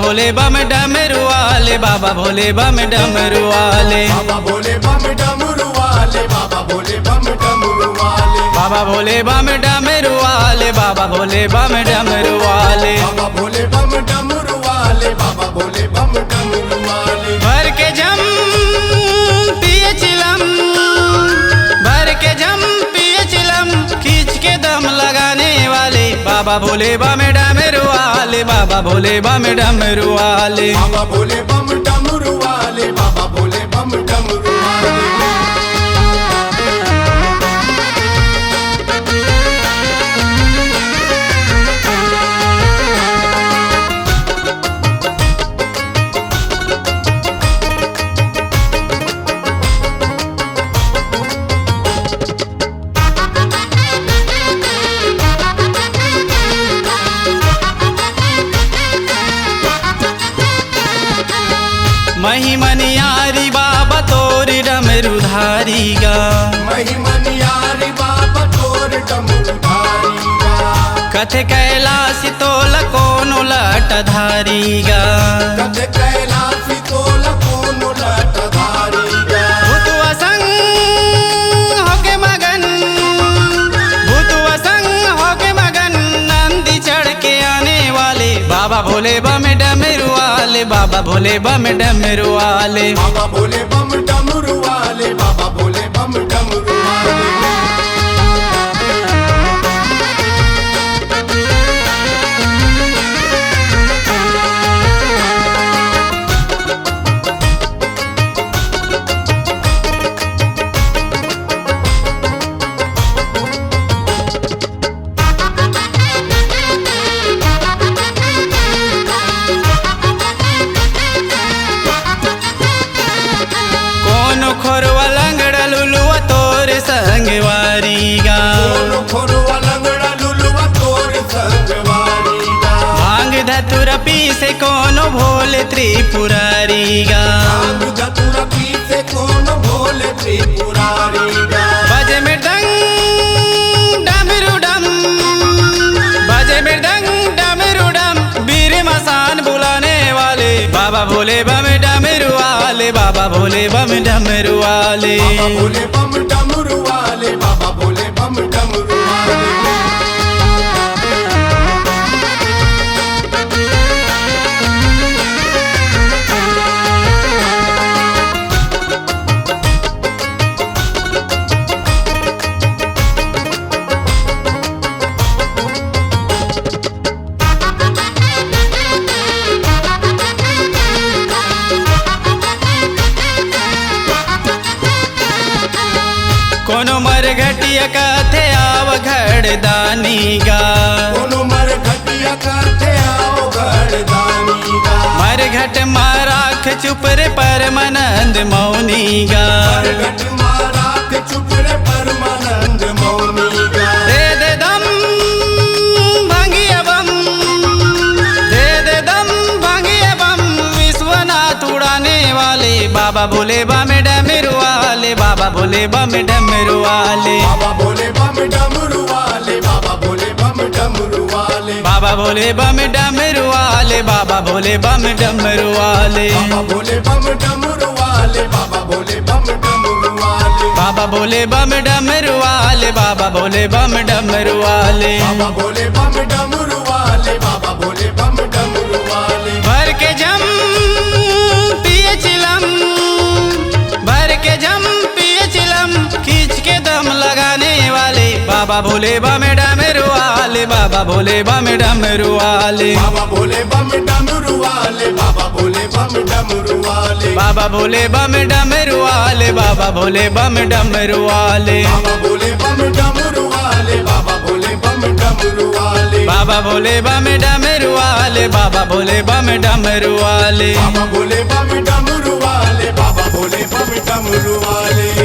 भोले बम डमरू वाले, बाबा भोले बम डमरू वाले, बाबा भोले बम डमरू वाले, बाबा भोले बम डमरू वाले, बाबा भोले बम डमरू वाले, बाबा भोले बम डमरू वाले, बाबा भोले बम डमरू वाले, बाबा भोले बम डमरू वाले। भर के जम पिए चिलम, भर के जम पिए चिलम, खींच के दम लगाने वाले, बाबा भोले बम डमरू वाले, बाबा भोले बम डमरू वाले, बाबा भोले बम डमरू वाले, बाबा भोले बम डमरू वाले। महिमनियारी बाबा तोरी डमरू धारी गा, महिमनियारी बाबा तोर डमरू धारी गा, कथे कैलाश तोल कोनो लट धारी गा, कथे कैलाशी तोल कोनो लट धारी गा। भूतवा संग होके मगन, भूतवा संग होके मगन, नंदी चढ़ के आने वाले, बाबा भोले बम डमरू वाले, बाबा भोले बम डमरू वाले, बाबा भोले बम डमरू वाले, बाबा भोले बम डमरू वाले। कोनो खोरवा लंगड़ा लुलुआ तोर संगवारी गा, कोनो खोरवा लंगड़ा लुलुआ तोर संगवारी गा, भांग धतुरा पीसे कोनो भोले त्रिपुरारी गा, भांग धतूरा पीसे कोनो भोले त्रिपुरारी गा। बजे मृदंग डमरू डम, बजे मृदंग डमरू डम, वीर मसान बुलाने वाले, बाबा भोले बम डमरू वाले, बाबा भोले बम डमरू वाले, बाबा भोले बम डमरू वाले, बाबा भोले बम डमरू वाले। कोनो मर घटिया कथे आव घड़दानी गा, कोनो मर घटिया करते आओ घरदानी गा, मर घट माराख चुप रे परमानंद मौनी गा, मर घट मारा के चुप रे परमानंद मौनी गा। दे दे दम भांगिया बम, दे दे दम भांगिया बम, विश्वनाथ उड़ाने वाले, बाबा भोले बम डमरू वाले, बाबा भोले बम डमरू वाले, बाबा भोले बम डमरू वाले, बाबा भोले बम डमरू वाले, बाबा भोले बम डमरू वाले, बाबा भोले बम डमरू वाले, बाबा भोले बम डमरू वाले, बाबा भोले बम डमरू वाले, बाबा भोले बम डमरू वाले, बाबा भोले बम डमरू वाले, बाबा भोले बम डमरू वाले, बाबा भोले बम डमरू वाले। भर के जम पिए चिलम, भर के जम पिए चिलम, खींच के दम लगाने वाले, बाबा भोले बम डमरू वाले, बाबा भोले बम डमरू वाले, बाबा भोले बम डमरू वाले, बाबा भोले बम डमरू वाले, बाबा भोले बम डमरू वाले, बाबा भोले बम डमरू वाले, बाबा भोले बम डमरू वाले, बाबा भोले बम डमरू वाले, बाबा भोले बम डमरू वाले, बाबा भोले बम डमरू वाले, बाबा भोले बम डमरू वाले, बाबा भोले बम डमरू वाले।